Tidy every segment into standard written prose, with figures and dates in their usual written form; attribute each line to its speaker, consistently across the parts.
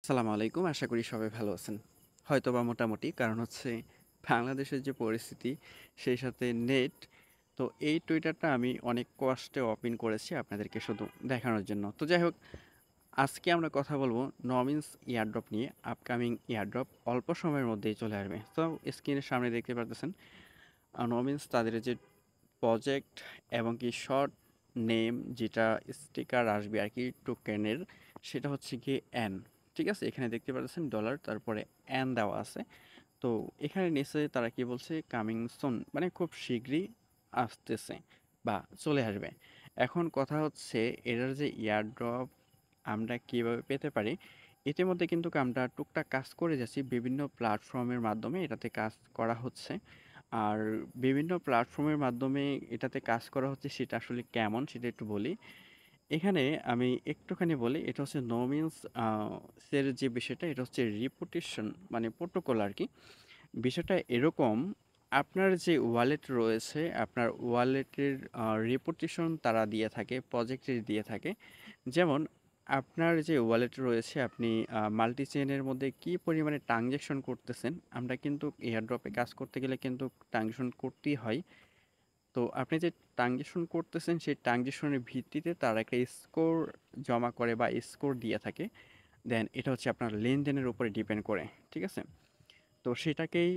Speaker 1: আসসালামু আলাইকুম। আশা করি সবাই ভালো আছেন। হয়তোবা মোটামুটি। কারণ হচ্ছে বাংলাদেশের যে পরিস্থিতি সেই সাথে নেট। তো এই টুইটারটা আমি অনেক কষ্টে ওপেন করেছি আপনাদেরকে শুধু দেখানোর জন্য। তো যাই হোক, আজকে আমরা কথা বলবো নমিনস এয়ারড্রপ নিয়ে। আপকামিং এয়ারড্রপ অল্প সময়ের মধ্যেই চলে আসবে। তো স্ক্রিনের সামনে দেখতে পারতেছেন নমিনস তাদের যে প্রজেক্ট এবং কি শর্ট নেম যেটা স্টিকার আসবে আর কি টোকেনের, সেটা হচ্ছে গিয়ে এন। ঠিক আছে, এখানে দেখতে পাচ্ছেন ডলার, তারপরে এন দেওয়া আছে। তো এখানে নিচে তারা কি বলছে, কামিং সুন, মানে খুব শীঘ্রই আসতেছে বা চলে আসবে। এখন কথা হচ্ছে এটার যে ইয়ারড্রপ আমরা কিভাবে পেতে পারি। ইতিমধ্যে কিন্তু আমরা টুকটাক কাজ করে যাচ্ছি, বিভিন্ন প্ল্যাটফর্মের মাধ্যমে এটাতে কাজ করা হচ্ছে। আর বিভিন্ন প্ল্যাটফর্মের মাধ্যমে এটাতে কাজ করা হচ্ছে, সেটা আসলে কেমন সেটা একটু বলি। এখানে আমি একটুখানি বলি, এটা হচ্ছে নো মিনস এর যে বিষয়টা, এটা হচ্ছে রিপুটেশন মানে প্রোটোকল আর কি। বিষয়টা এরকম, আপনার যে ওয়ালেট রয়েছে, আপনার ওয়ালেটের রেপুটেশন তারা দিয়ে থাকে, প্রজেক্টের দিয়ে থাকে। যেমন আপনার যে ওয়ালেট রয়েছে, আপনি মাল্টি চেইনের মধ্যে কি পরিমাণে ট্রানজ্যাকশন করতেছেন। আমরা কিন্তু এয়ারড্রপে কাজ করতে গেলে কিন্তু ট্রানজ্যাকশন করতেই হয়। তো আপনি যে ট্রানজ্যাকশন করতেছেন, সেই ট্রানজ্যাকশনের ভিত্তিতে তারা একটা স্কোর জমা করে বা স্কোর দিয়ে থাকে। দেন এটা হচ্ছে আপনার লেনদেনের উপরে ডিপেন্ড করে। ঠিক আছে, তো সেটাকেই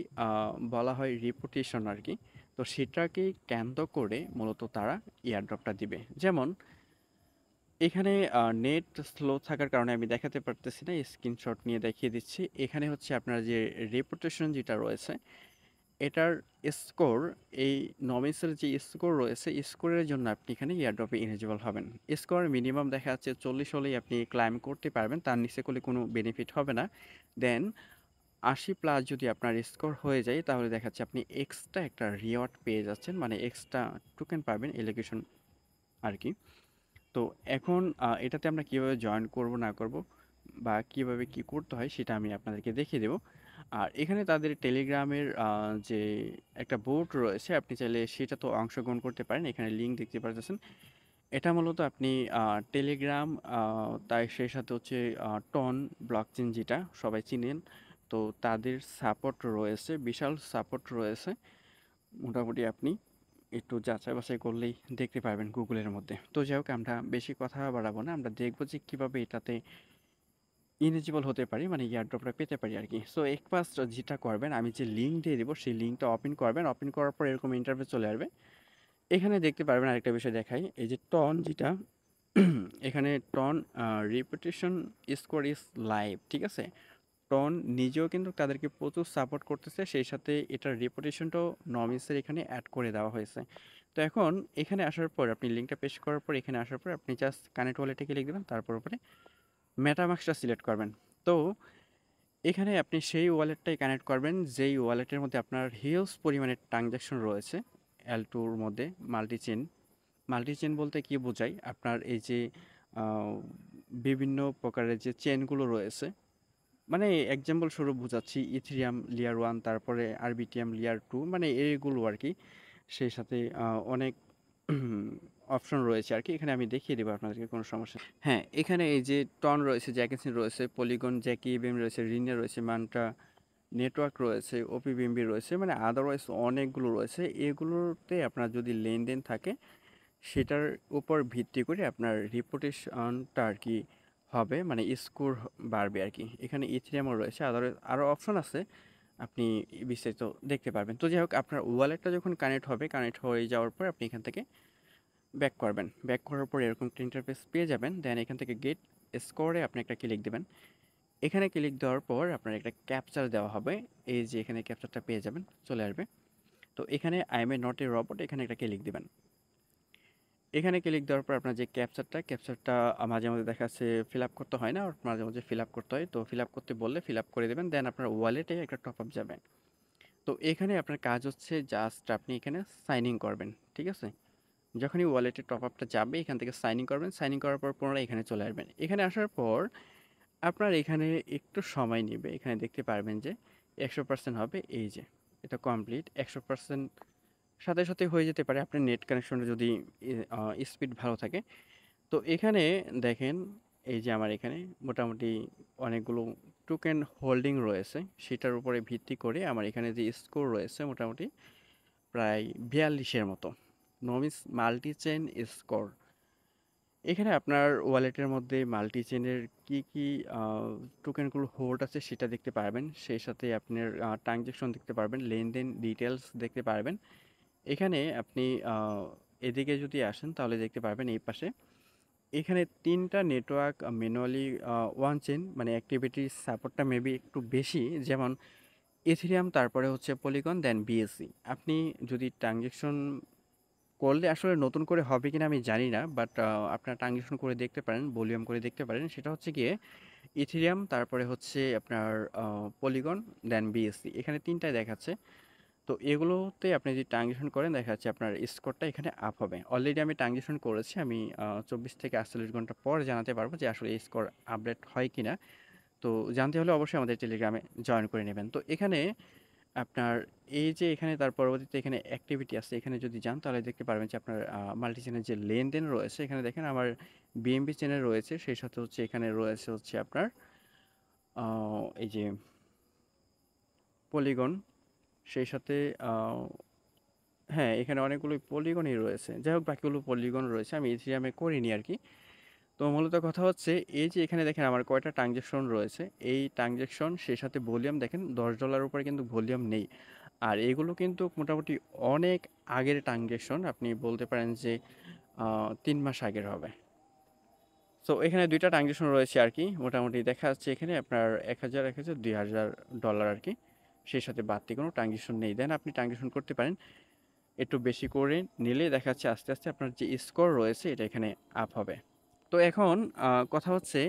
Speaker 1: বলা হয় রিপুটেশন আর কি। তো সেটাকেই কেন্দ্র করে মূলত তারা এয়ারড্রপটা দিবে। যেমন এখানে নেট স্লো থাকার কারণে আমি দেখাতে পারতেছি না, স্ক্রিনশট নিয়ে দেখিয়ে দিচ্ছি। এখানে হচ্ছে আপনার যে রেপুটেশন যেটা রয়েছে, এটার স্কোর, এই নমিসের যে স্কোর রয়েছে, স্কোরের জন্য আপনি এখানে এয়ারড্রপে এলিজিবল হবেন। স্কোর মিনিমাম দেখা যাচ্ছে 40 হলেই আপনি ক্লাইম করতে পারবেন, তার নিচে করলে কোনো বেনিফিট হবে না। দেন 80+ যদি আপনার স্কোর হয়ে যায়, তাহলে দেখা যাচ্ছে আপনি এক্সট্রা একটা রিওয়ার্ড পেয়ে যাচ্ছেন, মানে এক্সট্রা টোকেন পাবেন, এলিগেশন আর কি। তো এখন এটাতে আমরা কিভাবে জয়েন করব না করব বা কিভাবে কি করতে হয় সেটা আমি আপনাদেরকে দেখিয়ে দেব। আর এখানে তাদের টেলিগ্রামের যে একটা বোট রয়েছে, আপনি চাইলে সেটাতেও অংশগ্রহণ করতে পারেন। এখানে লিঙ্ক দেখতে পাচ্ছেন। এটা মূলত আপনি টেলিগ্রাম, তাই সেই সাথে হচ্ছে টন ব্লকচেন যেটা সবাই চিনেন। তো তাদের সাপোর্ট রয়েছে, বিশাল সাপোর্ট রয়েছে। মোটামুটি আপনি একটু যাচাই বাছাই করলেই দেখতে পারবেন গুগলের মধ্যে। তো যাই হোক, আমরা বেশি কথা বাড়াবো না, আমরা দেখবো যে কীভাবে এটাতে ইলিজিবল হতে পারি, মানে এয়ারড্রপটা পেতে পারি আর কি। সো এক ফার্স্ট যেটা করবেন, আমি যে লিঙ্ক দিয়ে দেবো সেই লিঙ্কটা ওপেন করবেন। ওপেন করার পর এরকম ইন্টারফেস চলে আসবে। এখানে দেখতে পারবেন আরেকটা বিষয় দেখাই, এই যে টন যেটা এখানে TON reputation score is live. ঠিক আছে, টন নিজেও কিন্তু তাদেরকে প্রচুর সাপোর্ট করতেছে, সেই সাথে এটার রেপুটেশনটাও নমিসের এখানে অ্যাড করে দেওয়া হয়েছে। তো এখন এখানে আসার পর আপনি লিঙ্কটা পেস্ট করার পর এখানে আসার পর আপনি জাস্ট কানেক্ট ওয়ালেটে ক্লিক দেবেন, তারপর উপরে মেটামাস্কটা সিলেক্ট করবেন। তো এখানে আপনি সেই ওয়ালেটটাই কানেক্ট করবেন যেই ওয়ালেটের মধ্যে আপনার হিউজ পরিমাণে ট্রানজ্যাকশন রয়েছে। এল টুর মধ্যে মাল্টিচেন, মাল্টিচেন বলতে কি বোঝায়, আপনার এই যে আহ, বিভিন্ন প্রকারের যে চেনগুলো রয়েছে, মানে এক্সাম্পল স্বরূপ বোঝাচ্ছি, ইথেরিয়াম লেয়ার 1, তারপরে আরবিটিএম লেয়ার 2, মানে এইগুলো আর কি। সেই সাথে অনেক অপশন রয়েছে আর কি। এখানে আমি দেখিয়ে দেবো আপনাদেরকে, কোনো সমস্যা নেই। হ্যাঁ, এখানে এই যে টন রয়েছে, জ্যাকেনসিন রয়েছে, পলিগন, জ্যাকি বিএম রয়েছে, রিনিয়া রয়েছে, মান্ট্রা নেটওয়ার্ক রয়েছে, ওপিবিএমবি রয়েছে, মানে আদারওয়াইজ অনেকগুলো রয়েছে। এগুলোতে আপনার যদি লেনদেন থাকে, সেটার উপর ভিত্তি করে আপনার রিপুটেশনটা আর কি হবে, মানে স্কোর বাড়বে আর কি। এখানে ইথেরিয়ামও রয়েছে, আরও অপশন আছে, আপনি বিস্তারিত দেখতে পারবেন। তো যাই হোক, আপনার ওয়ালেটটা যখন কানেক্ট হবে, কানেক্ট হয়ে যাওয়ার পর আপনি এখান থেকে ব্যাক করবেন। ব্যাক করার পর এরকম একটা ইন্টারফেস পেয়ে যাবেন। দেন এখান থেকে গেট স্কোরে আপনি একটা ক্লিক দেবেন। এখানে ক্লিক দেওয়ার পর আপনার একটা ক্যাপচার দেওয়া হবে, এই যে এখানে ক্যাপচারটা পেয়ে যাবেন, চলে আসবে। তো এখানে I M A not a robot, এখানে একটা ক্লিক দেবেন। এখানে ক্লিক দেওয়ার পর আপনার যে ক্যাপচারটা মাঝে মধ্যে দেখা যাচ্ছে ফিল আপ করতে হয় না, মাঝে মাঝে ফিল আপ করতে হয়। তো ফিল আপ করতে বললে ফিল আপ করে দেবেন। দেন আপনার ওয়ালেটে একটা টপ আপ যাবে। তো এখানে আপনার কাজ হচ্ছে জাস্ট আপনি এখানে সাইন ইন করবেন। ঠিক আছে, যখনই ওয়ালেটে টপ আপটা যাবে, এখান থেকে সাইন ইন করবেন। সাইন ইন করার পর পুনরায় এখানে চলে আসবেন। এখানে আসার পর আপনার এখানে একটু সময় নেবে। এখানে দেখতে পারবেন যে 100% হবে, এই যে এটা কমপ্লিট। 100% সাথে সাথে হয়ে যেতে পারে আপনার নেট কানেকশনটা যদি স্পিড ভালো থাকে। তো এখানে দেখেন এই যে আমার এখানে মোটামুটি অনেকগুলো টোকেন হোল্ডিং রয়েছে, সেটার উপরে ভিত্তি করে আমার এখানে যে স্কোর রয়েছে মোটামুটি প্রায় 42-এর মতো নমিস মাল্টি চেইন স্কোর। এখানে আপনার ওয়ালেটের মধ্যে মাল্টি চেইনের কি টোকেনগুলো হোল্ড আছে সেটা দেখতে পারবেন, সেই সাথে আপনার ট্রানজ্যাকশন দেখতে পারবেন, লেনদেন ডিটেলস দেখতে পারবেন। এখানে আপনি এদিকে যদি আসেন তাহলে দেখতে পারবেন এই পাশে এখানে ৩টা নেটওয়ার্ক ম্যানুয়ালি ওয়ান চেইন মানে অ্যাক্টিভিটি সাপোর্টটা মেবি একটু বেশি, যেমন ইথেরিয়াম, তারপরে হচ্ছে পলিগন, দেন বিএসসি। আপনি যদি ট্রানজ্যাকশন করলে আসলে নতুন করে হবে কিনা আমি জানি না, বাট আপনার ট্রানজ্যাকশন করে দেখতে পারেন, ভলিউম করে দেখতে পারেন। সেটা হচ্ছে গিয়ে ইথেরিয়াম, তারপরে হচ্ছে আপনার পলিগন, দেন বিএসসি, এখানে ৩টায় দেখাচ্ছে। তো এগুলোতে আপনি যদি ট্রানজ্যাকশন করেন দেখা যাচ্ছে আপনার স্কোরটা এখানে আপ হবে। অলরেডি আমি ট্রানজ্যাকশন করেছি, আমি 24 থেকে 48 ঘন্টা পর জানাতে পারবো যে আসলে এই স্কোর আপডেট হয় কিনা। তো জানতে হলে অবশ্যই আমাদের টেলিগ্রামে জয়েন করে নেবেন। তো এখানে আপনার এই যে এখানে তার পরবর্তীতে এখানে অ্যাক্টিভিটি আছে, এখানে যদি যান তাহলে দেখতে পারবেন যে আপনার মাল্টি চেনের যে লেনদেন রয়েছে, এখানে দেখেন আমার বিএমবি চেনে রয়েছে, সেই সাথে হচ্ছে এখানে রয়েছে হচ্ছে আপনার এই যে পলিগন, সেই সাথে হ্যাঁ, এখানে অনেকগুলো পলিগনই রয়েছে। যাই হোক বাকিগুলো পলিগন রয়েছে, আমি ইথেরিয়ামে করিনি আরকি। তো মূলত কথা হচ্ছে এই যে এখানে দেখেন আমার কয়টা ট্রানজ্যাকশন রয়েছে। এই ট্রানজ্যাকশন সেই সাথে ভলিউম দেখেন $10 উপরে কিন্তু ভলিউম নেই। আর এগুলো কিন্তু মোটামুটি অনেক আগের ট্রানজ্যাকশন। আপনি বলতে পারেন যে ৩ মাস আগের হবে। সো এখানে ২টা ট্রানজ্যাকশন রয়েছে আরকি। মোটামুটি দেখা যাচ্ছে এখানে আপনার ১,০০০, ১,০০০, $২,০০০ আরকি। সেই সাথে বাড়তি কোনো ট্রানজ্যাকশন নেই। দেন আপনি ট্রানজ্যাকশন করতে পারেন। একটু বেশি করে নিলে দেখা যাচ্ছে আস্তে, আস্তে আপনার যে স্কোর রয়েছে এটা এখানে আপ হবে। তো এখন কথা হচ্ছে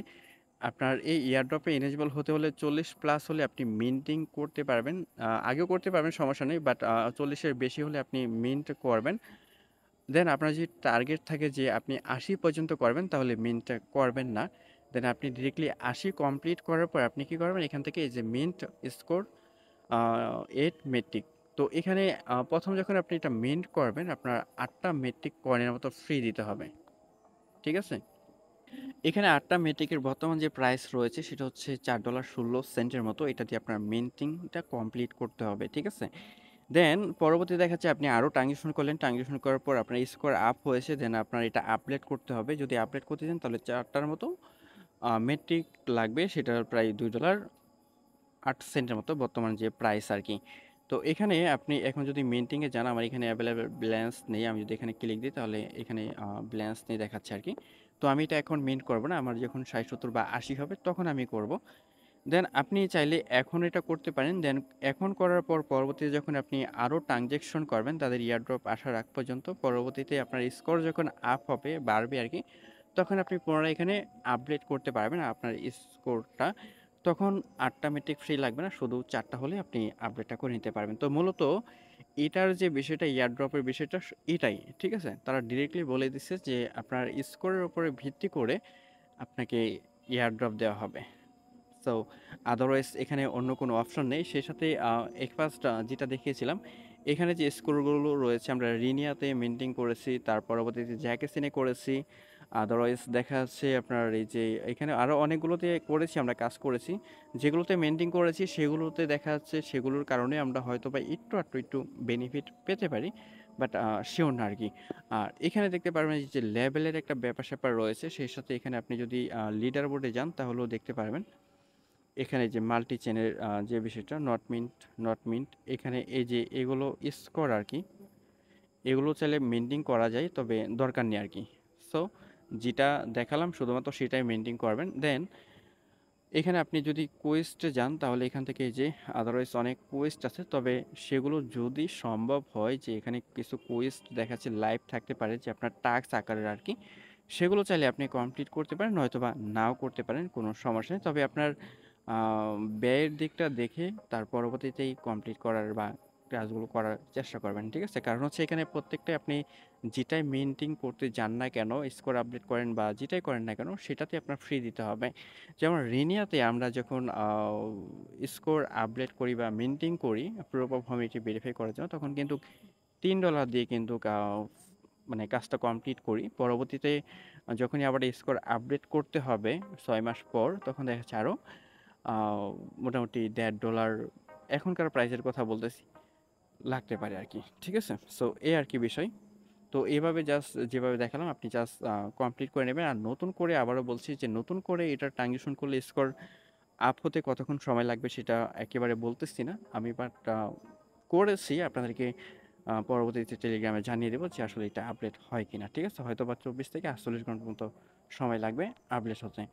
Speaker 1: আপনার এই এয়ারড্রপে এলিজিবল হতে হলে 40+ হলে আপনি মিন্টিং করতে পারবেন। আগেও করতে পারবেন, সমস্যা নেই। বাট 40-এর বেশি হলে আপনি মিন্ট করবেন। দেন আপনার যদি টার্গেট থাকে যে আপনি 80 পর্যন্ত করবেন তাহলে মিন্টটা করবেন না। দেন আপনি ডিরেক্টলি 80 কমপ্লিট করার পর আপনি কি করবেন এখান থেকে এই যে মিন্ট স্কোর 8 মেট্রিক। তো এখানে ১ম যখন আপনি এটা মিন্ট করবেন আপনার ৮টা মেট্রিক কয়েনের মতো ফ্রি দিতে হবে। ঠিক আছে? এখানে ৮টা মেট্রিকের বর্তমান যে প্রাইস রয়েছে সেটা হচ্ছে $৪.১৬ মতো। এটা দিয়ে আপনার মিন্টিংটা কমপ্লিট করতে হবে। ঠিক আছে? দেন পরবর্তীতে দেখা যাচ্ছে আপনি আরও ট্রানজ্যাকশন করলেন। ট্রানজ্যাকশন করার পর আপনার স্কোর আপ হয়েছে। দেন আপনার এটা আপডেট করতে হবে। যদি আপডেট করতে চান তাহলে ৪টার মতো মেট্রিক লাগবে। সেটা প্রায় $2.08 মতো বর্তমান যে প্রাইস আরকি। তো এখানে আপনি এখন যদি মিন্টিংয়ে যান, আমার এখানে অ্যাভেলেবল ব্যালেন্স নেই। আমি যদি এখানে ক্লিক দিই তাহলে এখানে ব্যালেন্স নেই দেখাচ্ছে আরকি। তো আমি এটা এখন মিন্ট করব না। আমার যখন ৬০, ৭০ বা ৮০ হবে তখন আমি করব। দেন আপনি চাইলে এখন এটা করতে পারেন। দেন এখন করার পর পরবর্তীতে যখন আপনি আরও ট্রানজ্যাকশন করবেন তাদের এয়ারড্রপ আসার আগ পর্যন্ত, পরবর্তীতে আপনার স্কোর যখন আপ হবে, বাড়বে আরকি, তখন আপনি পুনরায় এখানে আপডেট করতে পারবেন আপনার স্কোরটা। তখন ৮টা মেট্রিক ফ্রি লাগবে না, শুধু ৪টা হলে আপনি আপডেটটা করে নিতে পারবেন। তো মূলত এটার যে বিষয়টা এয়ারড্রপের বিষয়টা এটাই, ঠিক আছে? তারা ডিরেক্টলি বলে দিচ্ছে যে আপনার স্কোরের উপরে ভিত্তি করে আপনাকে এয়ারড্রপ দেওয়া হবে। সো আদারওয়াইজ এখানে অন্য কোনো অপশন নেই। সেই সাথে ফার্স্ট যেটা দেখিয়েছিলাম, এখানে যে স্কোরগুলো রয়েছে আমরা রিনিয়াতে মিন্টিং করেছি, তার পরবর্তীতে জ্যাকেসিনে করেছি। আদারওয়াইজ দেখা যাচ্ছে আপনার এই যে এখানে আরও অনেকগুলোতে করেছি, আমরা কাজ করেছি। যেগুলোতে মেইনটেইন করেছি সেগুলোতে দেখা যাচ্ছে সেগুলোর কারণে আমরা হয়তোবা একটু বেনিফিট পেতে পারি। বাট শিওর না আরকি। আর এখানে দেখতে পারবেন যে লেভেলের একটা ব্যাপার-স্যাপার রয়েছে। সেই সাথে এখানে আপনি যদি লিডার বোর্ডে যান তাহলেও দেখতে পারবেন। এখানে যে মাল্টি চেনের যে বিষয়টা নট মিন্ট এখানে এই যে এগুলো স্কোর আরকি, এগুলো চাইলে মিন্টিং করা যায়, তবে দরকার নেই আরকি। সো যেটা দেখালাম শুধুমাত্র সেটাই মেইনটেইন করবেন। দেন এখানে আপনি যদি কোয়েস্টে যান তাহলে এখান থেকে এই যে আদারওয়াইজ অনেক কোয়েস্ট আছে, তবে সেগুলো যদি সম্ভব হয় যে এখানে কিছু কোয়েস্ট দেখাচ্ছে লাইভ থাকতে পারে যে আপনার টাস্ক আকারের আরকি, সেগুলো চাইলে আপনি কমপ্লিট করতে পারেন, নয়তোবা নাও করতে পারেন, কোনো সমস্যা নেই। তবে আপনার আ ব্যয়ের দিকটা দেখে তার পরবর্তীতেই কমপ্লিট করার বা কাজগুলো করার চেষ্টা করবেন। ঠিক আছে? কারণ হচ্ছে এখানে প্রত্যেকটাই আপনি যেটাই মেইনটেইন করতে যান না কেন, স্কোর আপডেট করেন বা যেটাই করেন না কেন সেটাতে আপনার ফ্রি দিতে হবে। যেমন রিনিয়াতে আমরা যখন স্কোর আপডেট করি বা মেইনটেইন করি প্রুফ অফ হিউমিডিটি ভেরিফাই করার জন্য, তখন কিন্তু $3 দিয়ে কিন্তু মানে কাজটা কমপ্লিট করি। পরবর্তীতে যখনই আবার স্কোর আপডেট করতে হবে ৬ মাস পর, তখন দেখা যাচ্ছে আরও আ মোটামুটি $১.৫ এখনকার প্রাইসের কথা বলতেছি, লাগতে পারে আরকি। ঠিক আছে? সো এই আরকি বিষয়। তো এভাবে জাস্ট যেভাবে দেখালাম আপনি জাস্ট কমপ্লিট করে নেবেন। আর নতুন করে আবারও বলছি যে নতুন করে এটার ট্রানজিশন করলে স্কোর আপ হতে কতক্ষণ সময় লাগবে সেটা একেবারে বলতেছি না। আমি বাট করেছি আপনাদেরকে পরবর্তীতে টেলিগ্রামে জানিয়ে দেব যে আসলে এটা আপডেট হয় কিনা। ঠিক আছে? হয়তোবা ২৪ থেকে ৪৮ ঘন্টার মতো সময় লাগবে আপডেট হতে।